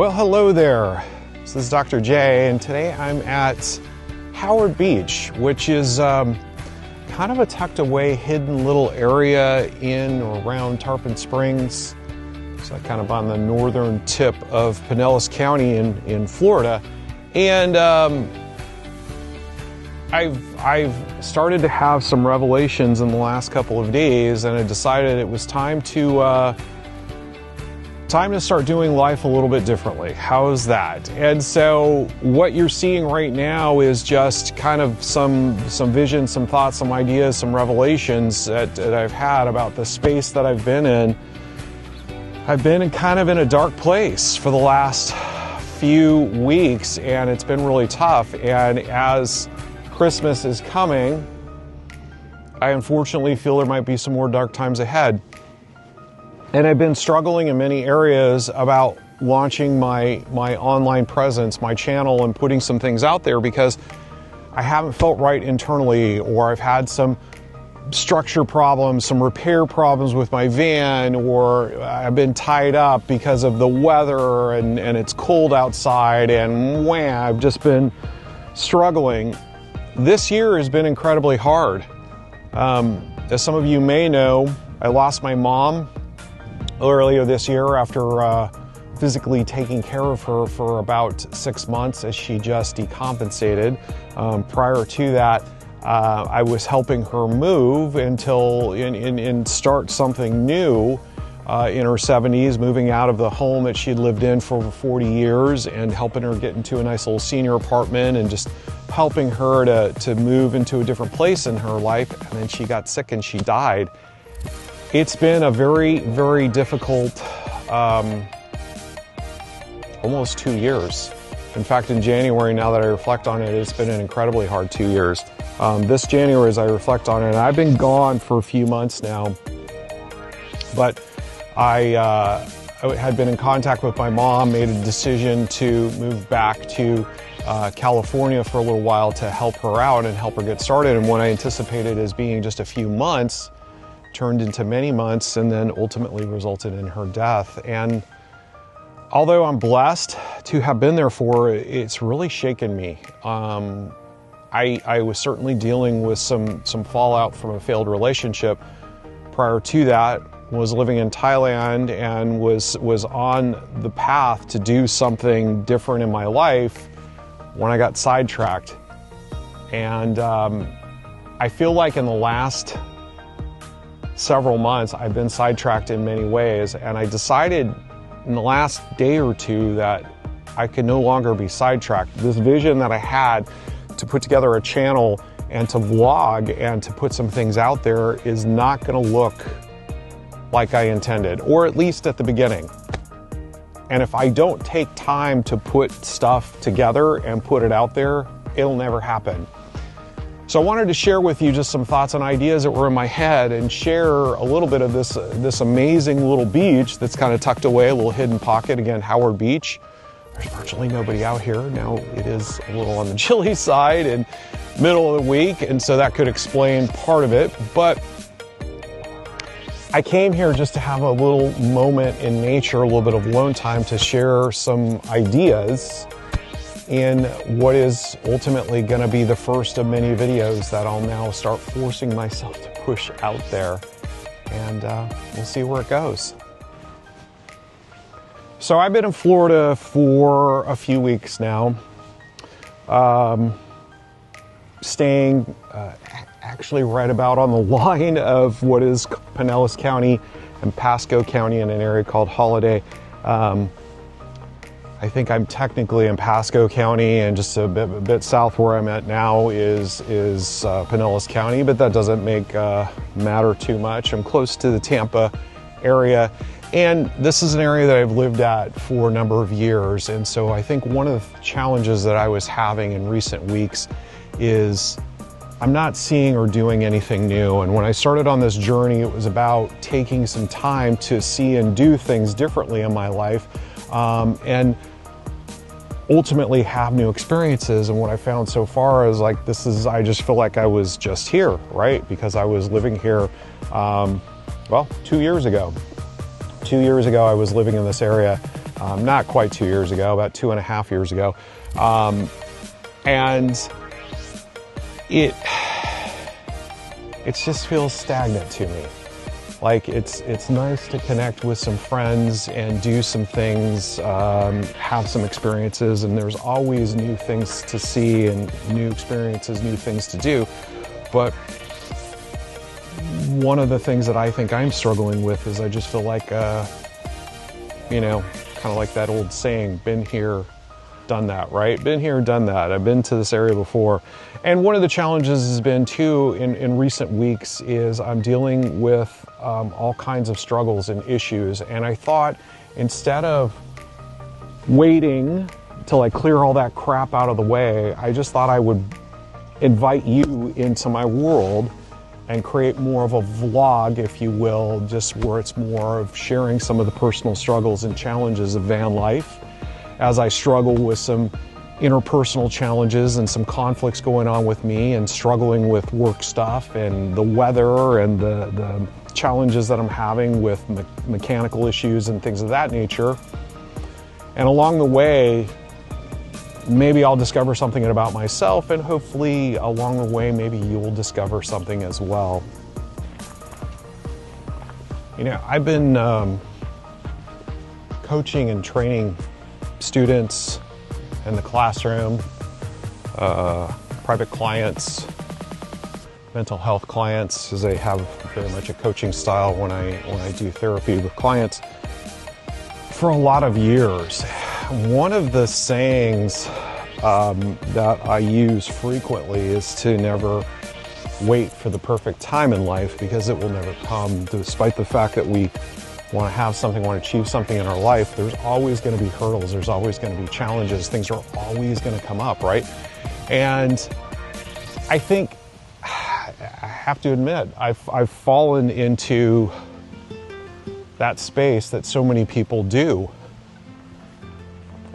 Well, hello there. This is Dr. J, and today I'm at Howard Beach, which is kind of a tucked away, hidden little area in or around Tarpon Springs. So kind of on the northern tip of Pinellas County in Florida. And I've started to have some revelations in the last couple of days, and I decided it was time to start doing life a little bit differently. How's that? And so what you're seeing right now is just kind of some vision, some thoughts, some ideas, some revelations that I've had about the space that I've been in. I've been kind of in a dark place for the last few weeks, and it's been really tough. And as Christmas is coming, I unfortunately feel there might be some more dark times ahead. And I've been struggling in many areas about launching my online presence, my channel, and putting some things out there because I haven't felt right internally, or I've had some structure problems, some repair problems with my van, or I've been tied up because of the weather and it's cold outside, and I've just been struggling. This year has been incredibly hard. As some of you may know, I lost my mom earlier this year after physically taking care of her for about 6 months as she just decompensated. Prior to that, I was helping her move until and start something new in her 70s, moving out of the home that she'd lived in for over 40 years and helping her get into a nice little senior apartment and just helping her to move into a different place in her life. And then she got sick and she died. It's been a very, very difficult, almost 2 years. In fact, in January, now that I reflect on it, it's been an incredibly hard 2 years. This January, as I reflect on it, I've been gone for a few months now, but I had been in contact with my mom, made a decision to move back to California for a little while to help her out and help her get started. And what I anticipated as being just a few months turned into many months, and then ultimately resulted in her death. And although I'm blessed to have been there for her, it's really shaken me. I was certainly dealing with some fallout from a failed relationship. Prior to that, was living in Thailand and was on the path to do something different in my life when I got sidetracked. And I feel like in the last several months, I've been sidetracked in many ways, and I decided in the last day or two that I could no longer be sidetracked. This vision that I had to put together a channel and to vlog and to put some things out there is not going to look like I intended, or at least at the beginning. And if I don't take time to put stuff together and put it out there, it'll never happen. So I wanted to share with you just some thoughts and ideas that were in my head and share a little bit of this amazing little beach that's kind of tucked away, a little hidden pocket. Again, Howard Beach. There's virtually nobody out here. Now it is a little on the chilly side and middle of the week, and so that could explain part of it. But I came here just to have a little moment in nature, a little bit of alone time to share some ideas in what is ultimately going to be the first of many videos that I'll now start forcing myself to push out there, and we'll see where it goes. So I've been in Florida for a few weeks now, staying actually right about on the line of what is Pinellas County and Pasco County in an area called Holiday. I think I'm technically in Pasco County, and just a bit south where I'm at now is Pinellas County, but that doesn't make matter too much. I'm close to the Tampa area, and this is an area that I've lived at for a number of years. And so I think one of the challenges that I was having in recent weeks is I'm not seeing or doing anything new. And when I started on this journey, it was about taking some time to see and do things differently in my life, and ultimately have new experiences. And what I found so far is like, I just feel like I was just here, right? Because I was living here, well, 2 years ago. 2 years ago, I was living in this area not quite 2 years ago, about 2.5 years ago. And it just feels stagnant to me. Like it's nice to connect with some friends and do some things, have some experiences, and there's always new things to see and new experiences, new things to do. But one of the things that I think I'm struggling with is I just feel like, you know, kind of like that old saying, been here, done that, right? Been here, done that. I've been to this area before. And one of the challenges has been too in recent weeks is I'm dealing with all kinds of struggles and issues. And I thought instead of waiting till I clear all that crap out of the way, I just thought I would invite you into my world and create more of a vlog, if you will, just where it's more of sharing some of the personal struggles and challenges of van life as I struggle with some interpersonal challenges and some conflicts going on with me and struggling with work stuff and the weather and the challenges that I'm having with mechanical issues and things of that nature. And along the way, maybe I'll discover something about myself, and hopefully along the way, maybe you'll discover something as well. You know, I've been coaching and training students in the classroom, private clients, mental health clients, as I have very much a coaching style when I do therapy with clients for a lot of years. One of the sayings that I use frequently is to never wait for the perfect time in life, because it will never come. Despite the fact that we want to have something, want to achieve something in our life, there's always going to be hurdles, there's always going to be challenges, things are always going to come up, right? And I think, I have to admit, I've fallen into that space that so many people do.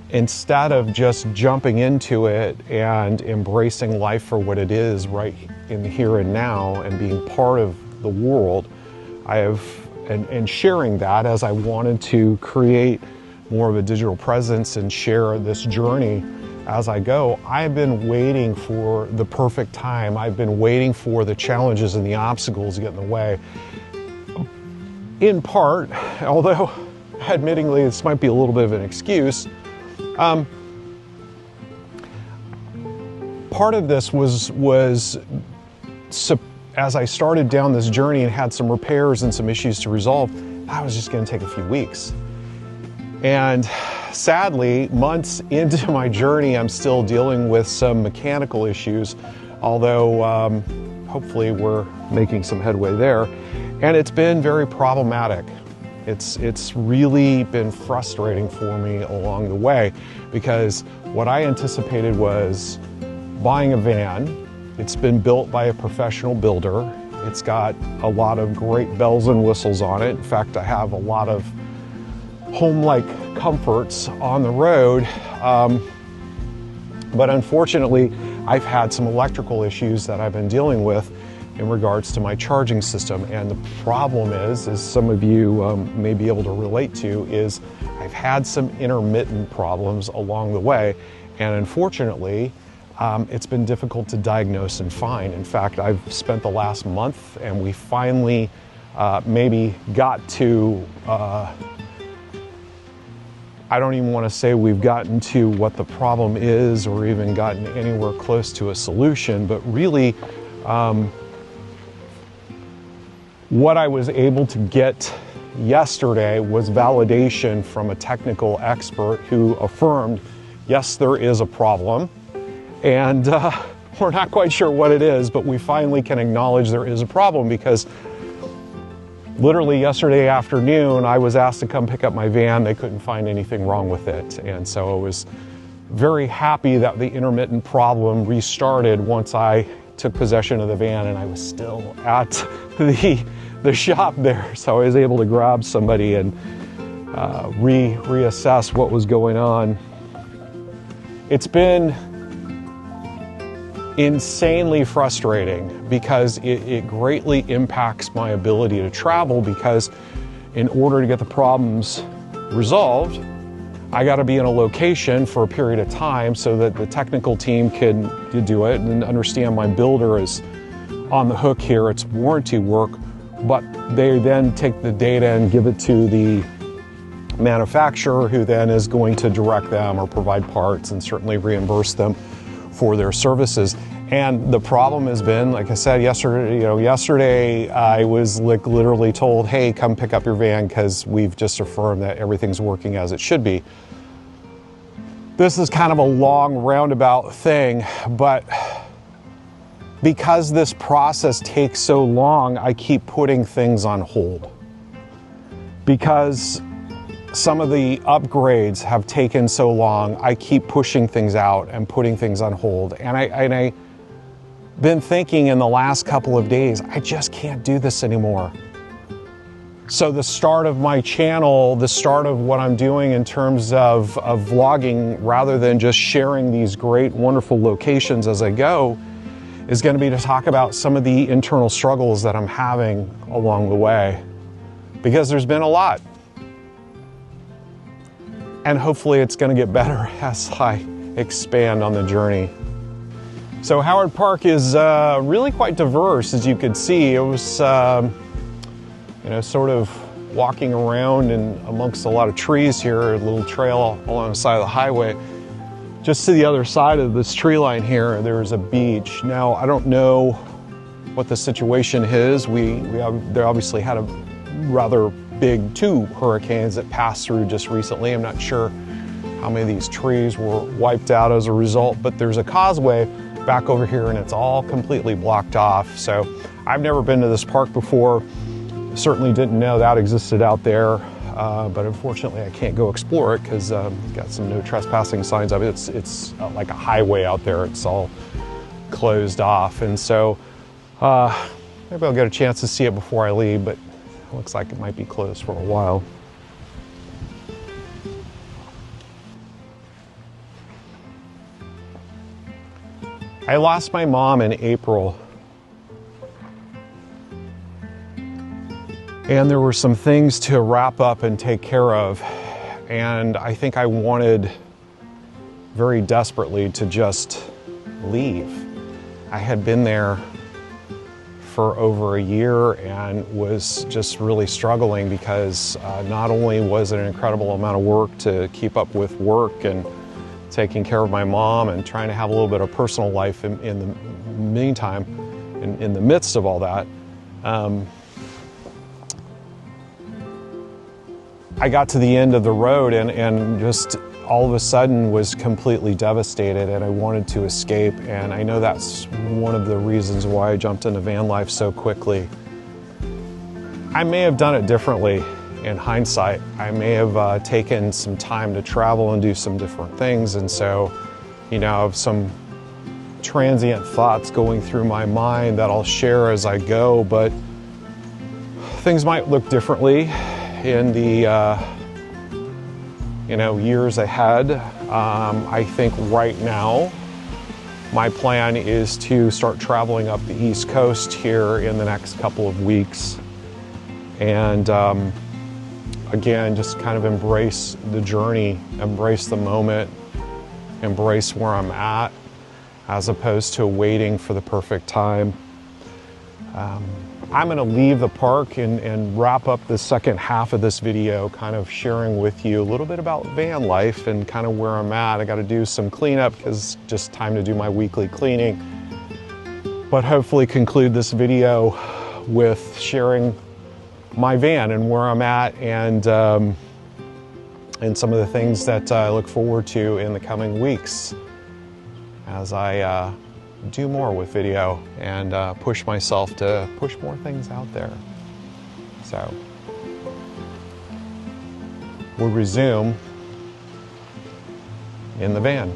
Instead of just jumping into it and embracing life for what it is right in the here and now and being part of the world, and sharing that as I wanted to create more of a digital presence and share this journey as I go, I've been waiting for the perfect time. I've been waiting for the challenges and the obstacles to get in the way. In part, although admittingly this might be a little bit of an excuse, part of this was as I started down this journey and had some repairs and some issues to resolve, I was just going to take a few weeks. And sadly, months into my journey, I'm still dealing with some mechanical issues, although hopefully we're making some headway there. And it's been very problematic. It's really been frustrating for me along the way, because what I anticipated was buying a van. It's been built by a professional builder. It's got a lot of great bells and whistles on it. In fact, I have a lot of home-like comforts on the road. But unfortunately, I've had some electrical issues that I've been dealing with in regards to my charging system. And the problem is, as some of you may be able to relate to, is I've had some intermittent problems along the way. And unfortunately, it's been difficult to diagnose and find. In fact, I've spent the last month, and we finally maybe got to, I don't even want to say we've gotten to what the problem is or even gotten anywhere close to a solution, but really what I was able to get yesterday was validation from a technical expert who affirmed, yes, there is a problem. And we're not quite sure what it is, but we finally can acknowledge there is a problem, because literally yesterday afternoon, I was asked to come pick up my van. They couldn't find anything wrong with it. And so I was very happy that the intermittent problem restarted once I took possession of the van, and I was still at the shop there. So I was able to grab somebody and reassess what was going on. It's been insanely frustrating, because it greatly impacts my ability to travel, because in order to get the problems resolved, I got to be in a location for a period of time so that the technical team can do it and understand my builder is on the hook here. It's warranty work, but they then take the data and give it to the manufacturer, who then is going to direct them or provide parts and certainly reimburse them for their services. And the problem has been, like I said, yesterday I was literally told, hey, come pick up your van because we've just affirmed that everything's working as it should be. This is kind of a long roundabout thing, but because this process takes so long, I keep putting things on hold. Because some of the upgrades have taken so long, I keep pushing things out and putting things on hold. And I've been thinking in the last couple of days, I just can't do this anymore. So the start of my channel, the start of what I'm doing in terms of vlogging, rather than just sharing these great, wonderful locations as I go, is going to be to talk about some of the internal struggles that I'm having along the way. Because there's been a lot. And hopefully it's going to get better as I expand on the journey. So Howard Park is really quite diverse, as you could see. It was, sort of walking around and amongst a lot of trees here, a little trail along the side of the highway. Just to the other side of this tree line here, there's a beach. Now, I don't know what the situation is. They obviously had a rather big 2 hurricanes that passed through just recently. I'm not sure how many of these trees were wiped out as a result, but there's a causeway back over here and it's all completely blocked off. So I've never been to this park before. Certainly didn't know that existed out there, but unfortunately I can't go explore it because it's got some no trespassing signs up. It's like a highway out there. It's all closed off, and so maybe I'll get a chance to see it before I leave, but it looks like it might be closed for a while. I lost my mom in April. And there were some things to wrap up and take care of. And I think I wanted very desperately to just leave. I had been there for over a year and was just really struggling because not only was it an incredible amount of work to keep up with work and taking care of my mom and trying to have a little bit of personal life in the meantime, in the midst of all that, I got to the end of the road and just all of a sudden was completely devastated, and I wanted to escape. And I know that's one of the reasons why I jumped into van life so quickly. I may have done it differently in hindsight. I may have taken some time to travel and do some different things, and so, I have some transient thoughts going through my mind that I'll share as I go, but things might look differently in the years ahead. I think right now my plan is to start traveling up the East Coast here in the next couple of weeks, and again, just kind of embrace the journey, embrace the moment, embrace where I'm at, as opposed to waiting for the perfect time. I'm going to leave the park and wrap up the second half of this video, kind of sharing with you a little bit about van life and kind of where I'm at. I got to do some cleanup because it's just time to do my weekly cleaning, but hopefully conclude this video with sharing my van and where I'm at, and some of the things that I look forward to in the coming weeks as I do more with video and push myself to push more things out there. So we'll resume in the van.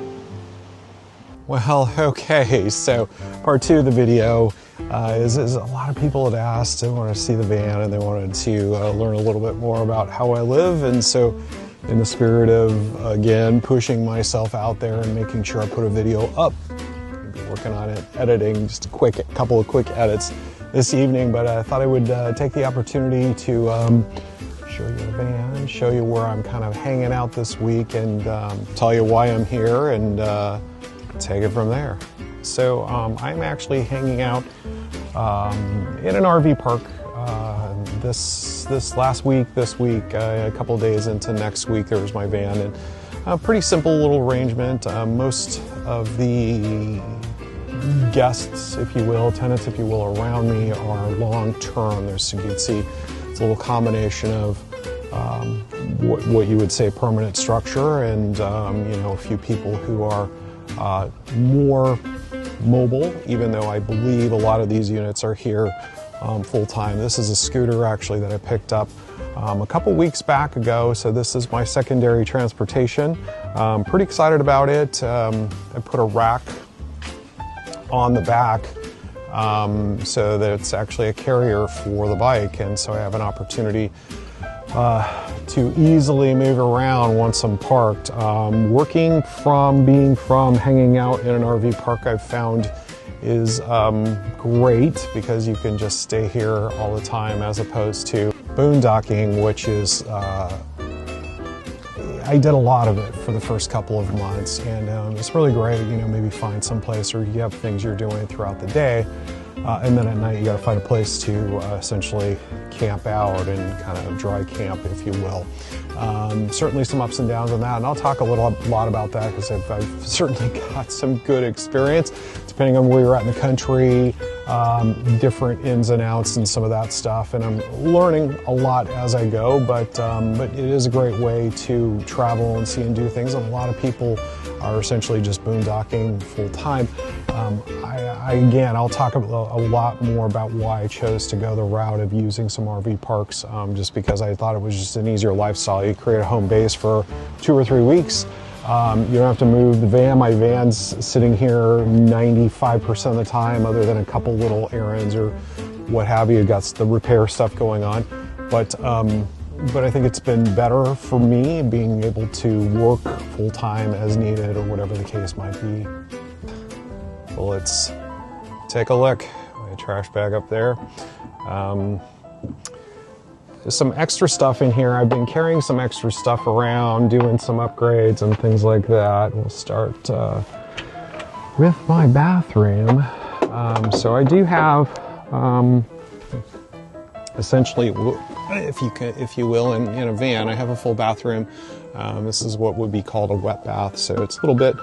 Well, okay, so part 2 of the video is a lot of people had asked, they wanted to see the van and they wanted to learn a little bit more about how I live, and so in the spirit of, again, pushing myself out there and making sure I put a video up, I'll be working on it, editing, just a couple of quick edits this evening, but I thought I would take the opportunity to show you the van, show you where I'm kind of hanging out this week, and tell you why I'm here, and take it from there. So I'm actually hanging out in an RV park this last week, a couple of days into next week. There was my van, and a pretty simple little arrangement. Most of the guests, if you will, tenants, if you will, around me are long-term. There's, you can see, it's a little combination of what you would say permanent structure, and you know, a few people who are more mobile, even though I believe a lot of these units are here full-time. This is a scooter actually that I picked up a couple weeks back ago, so this is my secondary transportation. Pretty excited about it. I put a rack on the back so that it's actually a carrier for the bike, and so I have an opportunity to easily move around once I'm parked. Being from hanging out in an RV park, I've found is great because you can just stay here all the time, as opposed to boondocking, which is I did a lot of it for the first couple of months, and it's really great. You know, maybe find some place, or you have things you're doing throughout the day, and then at night you got to find a place to essentially camp out and kind of dry camp, if you will. Certainly some ups and downs on that, and I'll talk a lot about that, because I've certainly got some good experience, depending on where you're at in the country, different ins and outs and some of that stuff, and I'm learning a lot as I go, but it is a great way to travel and see and do things, and a lot of people are essentially just boondocking full time. Again, I'll talk a lot more about why I chose to go the route of using some RV parks, just because I thought it was just an easier lifestyle. You create a home base for 2 or 3 weeks. You don't have to move the van. My van's sitting here 95% of the time, other than a couple little errands or what have you. Got the repair stuff going on, but I think it's been better for me being able to work full time as needed, or whatever the case might be. Well, let's take a look. My trash bag up there. There's some extra stuff in here. I've been carrying some extra stuff around, doing some upgrades and things like that. We'll start with my bathroom. So I do have essentially, if you will, in a van, I have a full bathroom. This is what would be called a wet bath. So it's a little bit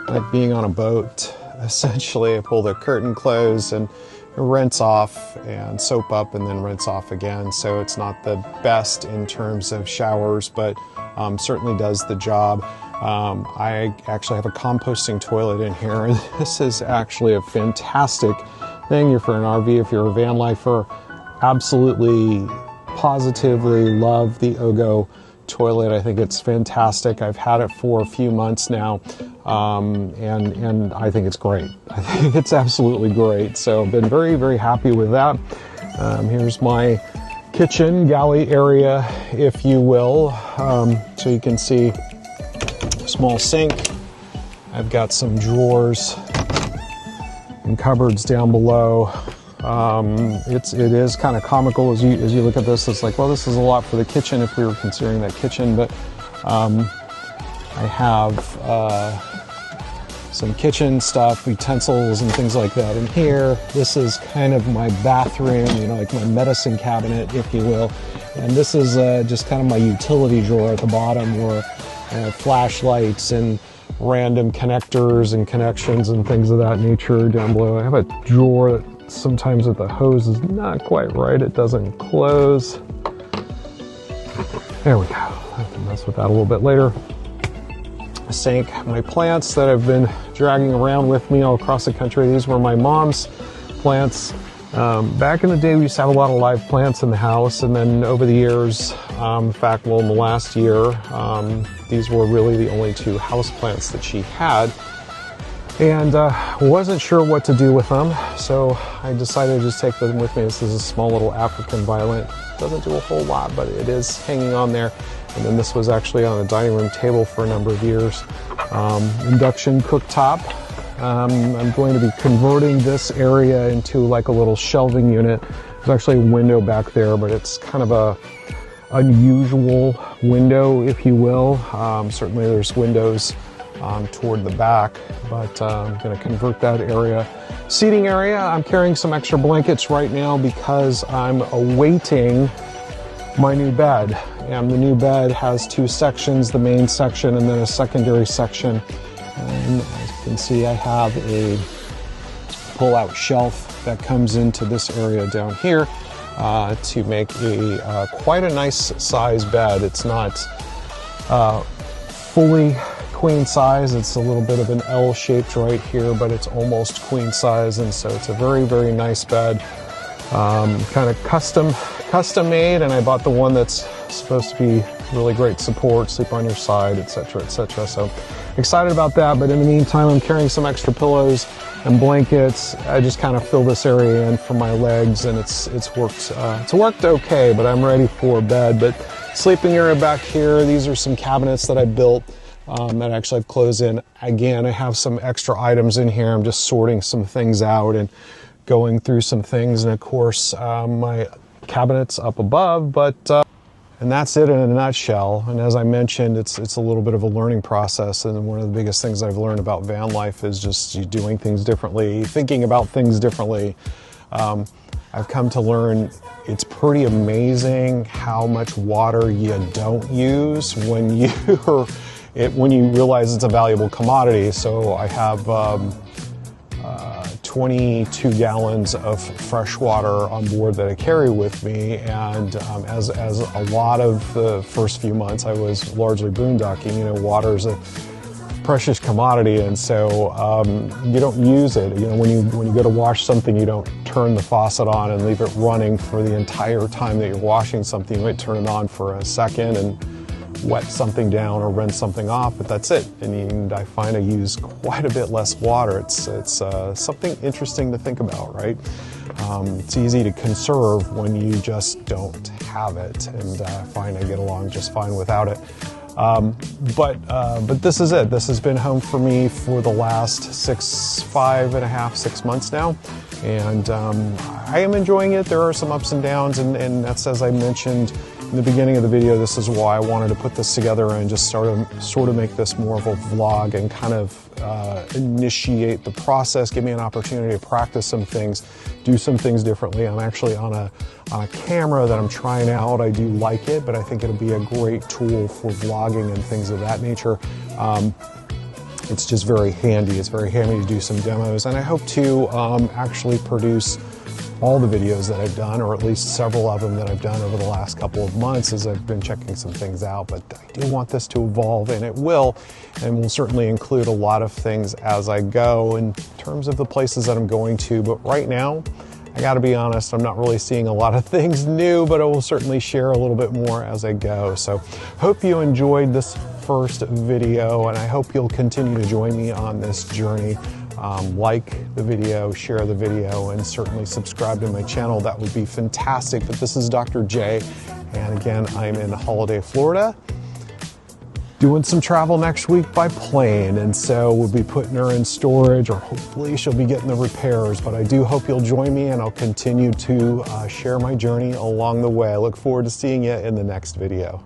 like being on a boat. Essentially, I pull the curtain closed and rinse off and soap up and then rinse off again. So it's not the best in terms of showers, but certainly does the job. I actually have a composting toilet in here, and this is actually a fantastic thing for an RV. If you're a van lifer, absolutely, positively love the Ogo toilet. I think it's fantastic. I've had it for a few months now, and I think it's great. I think it's absolutely great. So I've been very, very happy with that. Here's my kitchen galley area, if you will. So you can see a small sink. I've got some drawers and cupboards down below. It is kind of comical as you look at this. It's like, well, this is a lot for the kitchen if we were considering that kitchen, but I have some kitchen stuff, utensils and things like that in here. This is kind of my bathroom, you know, like my medicine cabinet, if you will. And this is just kind of my utility drawer at the bottom, where I have flashlights and random connectors and connections and things of that nature down below. I have a drawer that sometimes with the hose is not quite right. It doesn't close. There we go. I can mess with that a little bit later. A sink, my plants that I've been dragging around with me all across the country. These were my mom's plants. Back in the day, we used to have a lot of live plants in the house, and then over the years, in fact, well, in the last year, these were really the only 2 house plants that she had, and wasn't sure what to do with them, so I decided to just take them with me. This is a small little African violet. Doesn't do a whole lot, but it is hanging on there. And then this was actually on a dining room table for a number of years. Induction cooktop. I'm going to be converting this area into like a little shelving unit. There's actually a window back there, but it's kind of unusual window, if you will. Certainly there's windows toward the back, but I'm going to convert that area. Seating area, I'm carrying some extra blankets right now because I'm awaiting my new bed. And the new bed has two sections, the main section and then a secondary section. And as you can see, I have a pull-out shelf that comes into this area down here to make a quite a nice size bed. It's not fully queen size. It's a little bit of an L shaped right here, but it's almost queen size, and so it's a very, very nice bed. Kind of custom made, and I bought the one that's supposed to be really great support, sleep on your side, etc., etc. So excited about that. But in the meantime, I'm carrying some extra pillows and blankets. I just kind of fill this area in for my legs, and it's worked okay. But I'm ready for bed. But sleeping area back here. These are some cabinets that I built that actually have clothes in. Again, I have some extra items in here. I'm just sorting some things out and going through some things, and of course my cabinets up above. But and that's it in a nutshell. And as I mentioned, it's a little bit of a learning process, and one of the biggest things I've learned about van life is just doing things differently, thinking about things differently. I've come to learn it's pretty amazing how much water you don't use when you realize it's a valuable commodity. So I have 22 gallons of fresh water on board that I carry with me, and as a lot of the first few months I was largely boondocking, water is a precious commodity, and so you don't use it. When you go to wash something, you don't turn the faucet on and leave it running for the entire time that you're washing something. You might turn it on for a second and wet something down or rinse something off, but that's it. And I find I use quite a bit less water. It's something interesting to think about, right? It's easy to conserve when you just don't have it, and I find I get along just fine without it. But this is it. This has been home for me for the last 5.5, 6 months now, and I am enjoying it. There are some ups and downs, and that's, as I mentioned in the beginning of the video, this is why I wanted to put this together and just sort of make this more of a vlog and kind of initiate the process, give me an opportunity to practice some things, do some things differently. I'm actually on a camera that I'm trying out. I do like it, but I think it'll be a great tool for vlogging and things of that nature. It's just very handy. It's very handy to do some demos, and I hope to actually produce all the videos that I've done, or at least several of them that I've done over the last couple of months as I've been checking some things out. But I do want this to evolve, and it will, and will certainly include a lot of things as I go in terms of the places that I'm going to. But right now, I gotta be honest, I'm not really seeing a lot of things new, but I will certainly share a little bit more as I go. So hope you enjoyed this first video, and I hope you'll continue to join me on this journey. Like the video, share the video, and certainly subscribe to my channel. That would be fantastic. But this is Dr. J, and again, I'm in Holiday, Florida, doing some travel next week by plane, and so we'll be putting her in storage, or hopefully she'll be getting the repairs. But I do hope you'll join me, and I'll continue to share my journey along the way. I look forward to seeing you in the next video.